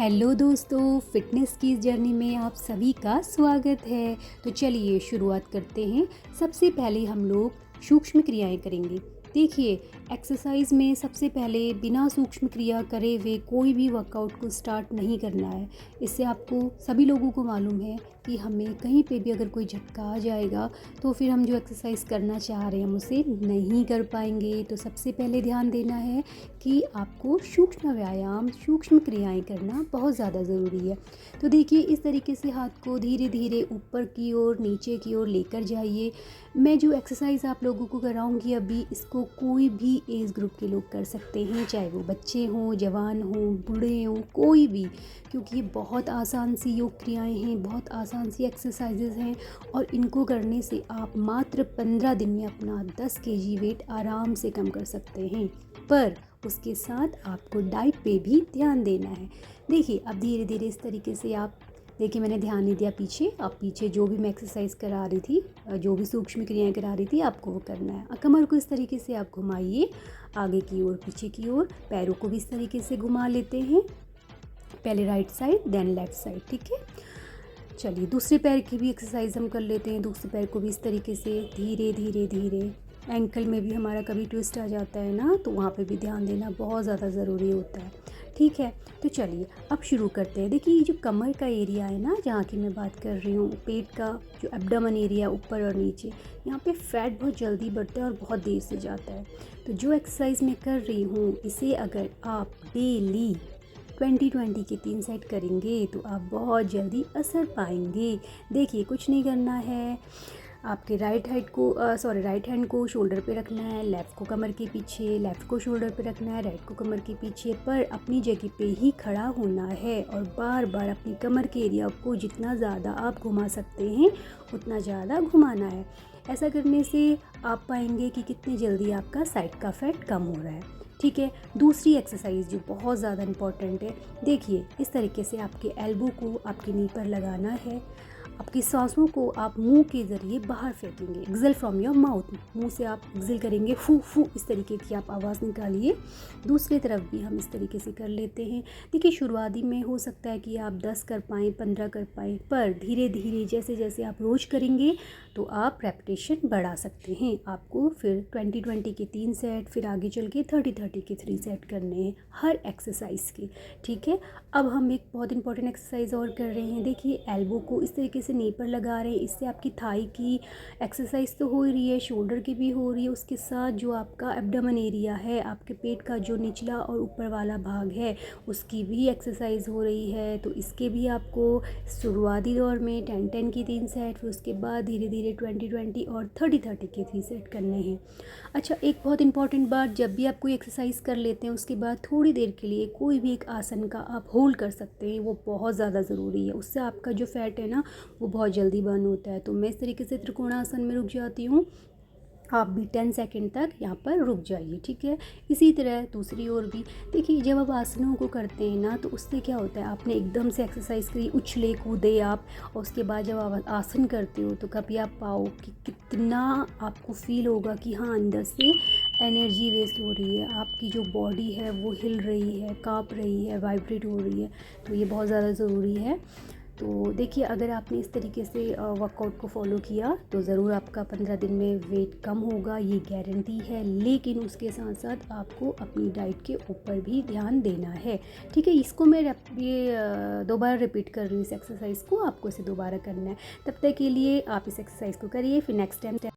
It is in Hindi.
हेलो दोस्तों, फिटनेस की इस जर्नी में आप सभी का स्वागत है। तो चलिए शुरुआत करते हैं। सबसे पहले हम लोग सूक्ष्म क्रियाएं करेंगे। देखिए, एक्सरसाइज में सबसे पहले बिना सूक्ष्म क्रिया करे हुए कोई भी वर्कआउट को स्टार्ट नहीं करना है। इससे आपको सभी लोगों को मालूम है कि हमें कहीं पे भी अगर कोई झटका आ जाएगा तो फिर हम जो एक्सरसाइज करना चाह रहे हैं हम उसे नहीं कर पाएंगे। तो सबसे पहले ध्यान देना है कि आपको सूक्ष्म व्यायाम, सूक्ष्म क्रियाएं करना बहुत ज़्यादा ज़रूरी है। तो देखिए, इस तरीके से हाथ को धीरे धीरे ऊपर की ओर, नीचे की ओर लेकर जाइए। मैं जो एक्सरसाइज आप लोगों को कराऊंगी अभी, इसको कोई भी एज ग्रुप के लोग कर सकते हैं, चाहे वो बच्चे हों, जवान हों, बूढ़े हों, कोई भी, क्योंकि ये बहुत आसान सी योग क्रियाएं हैं, बहुत आसान सी एक्सरसाइजेज हैं और इनको करने से आप मात्र 15 दिन में अपना 10 केजी वेट आराम से कम कर सकते हैं। पर उसके साथ आपको डाइट पे भी ध्यान देना है। देखिए, अब धीरे धीरे इस तरीके से आप देखिए, मैंने ध्यान नहीं दिया पीछे। अब पीछे जो भी मैं एक्सरसाइज करा रही थी, जो भी सूक्ष्म क्रियाएं करा रही थी, आपको वो करना है। कमर को इस तरीके से आप घुमाइए, आगे की ओर, पीछे की ओर। पैरों को भी इस तरीके से घुमा लेते हैं, पहले right side then left side. ठीक है, चलिए दूसरे पैर की भी एक्सरसाइज हम कर लेते हैं। दूसरे पैर को भी इस तरीके से धीरे धीरे धीरे। एंकल में भी हमारा कभी ट्विस्ट आ जाता है ना, तो वहाँ पे भी ध्यान देना बहुत ज़्यादा ज़रूरी होता है। ठीक है, तो चलिए अब शुरू करते हैं। देखिए, ये जो कमर का एरिया है ना, जहाँ की मैं बात कर रही हूँ, पेट का जो एब्डोमेन एरिया ऊपर और नीचे, यहाँ पे फैट बहुत जल्दी बढ़ता है और बहुत देर से जाता है। तो जो एक्सरसाइज मैं कर रही हूँ, इसे अगर आप डेली 20-20 के 3 सेट करेंगे तो आप बहुत जल्दी असर पाएंगे। देखिए, कुछ नहीं करना है। आपके राइट हैंड को शोल्डर पे रखना है, लेफ़्ट को कमर के पीछे, लेफ़्ट को शोल्डर पे रखना है, राइट को कमर के पीछे, पर अपनी जगह पे ही खड़ा होना है और बार बार अपनी कमर के एरिया को जितना ज़्यादा आप घुमा सकते हैं उतना ज़्यादा घुमाना है। ऐसा करने से आप पाएंगे कि कितनी जल्दी आपका साइड का फैट कम हो रहा है। ठीक है, दूसरी एक्सरसाइज जो बहुत ज़्यादा इम्पॉर्टेंट है, देखिए इस तरीके से आपके एल्बो को आपके नी पर लगाना है। आपकी सांसों को आप मुंह के ज़रिए बाहर फेंकेंगे, एक्सेल फ्रॉम योर माउथ। मुंह से आप एक्सेल करेंगे, फू फू, इस तरीके की आप आवाज़ निकालिए। दूसरी तरफ भी हम इस तरीके से कर लेते हैं। देखिए, शुरुआती में हो सकता है कि आप 10 कर पाएँ, 15 कर पाएँ, पर धीरे धीरे जैसे जैसे आप रोज़ करेंगे तो आप रेपिटेशन बढ़ा सकते हैं। आपको फिर 20-20 के 3 सेट, फिर आगे चल के 30-30 के 3 सेट करने हैं हर एक्सरसाइज के। ठीक है, अब हम एक बहुत इंपॉर्टेंट एक्सरसाइज और कर रहे हैं। देखिए, एल्बो को इस तरीके से नी पर लगा रहे हैं। इससे आपकी थाई की एक्सरसाइज तो हो रही है, शोल्डर की भी हो रही है, उसके साथ जो आपका एब्डोमेन एरिया है, आपके पेट का जो निचला और ऊपर वाला भाग है, उसकी भी एक्सरसाइज हो रही है। तो इसके भी आपको शुरुआती दौर में 10-10 की 3 सेट, फिर उसके बाद धीरे धीरे 20-20 और 30-30 के 3 सेट करने हैं। अच्छा, एक बहुत इंपॉर्टेंट बात, जब भी आप कोई एक्सरसाइज कर लेते हैं उसके बाद थोड़ी देर के लिए कोई भी एक आसन का आप होल्ड कर सकते हैं, वो बहुत ज़्यादा ज़रूरी है। उससे आपका जो फैट है ना, वो बहुत जल्दी बर्न होता है। तो मैं इस तरीके से त्रिकोणासन में रुक जाती हूँ, आप भी 10 सेकंड तक यहाँ पर रुक जाइए। ठीक है, इसी तरह दूसरी ओर भी। देखिए, जब आप आसनों को करते हैं ना, तो उससे क्या होता है, आपने एकदम से एक्सरसाइज करी, उछले कूदे आप, और उसके बाद जब आप आसन करते हो तो कभी आप पाओ कि कितना आपको फील होगा कि हाँ, अंदर से एनर्जी वेस्ट हो रही है, आपकी जो बॉडी है वो हिल रही है, काँप रही है, वाइब्रेट हो रही है। तो ये बहुत ज़्यादा ज़रूरी है। तो देखिए, अगर आपने इस तरीके से वर्कआउट को फॉलो किया तो ज़रूर आपका 15 दिन में वेट कम होगा, ये गारंटी है। लेकिन उसके साथ साथ आपको अपनी डाइट के ऊपर भी ध्यान देना है। ठीक है, इसको मैं दोबारा रिपीट कर रही हूँ। इस एक्सरसाइज को आपको इसे दोबारा करना है। तब तक के लिए आप इस एक्सरसाइज को करिए, फिर नेक्स्ट टाइम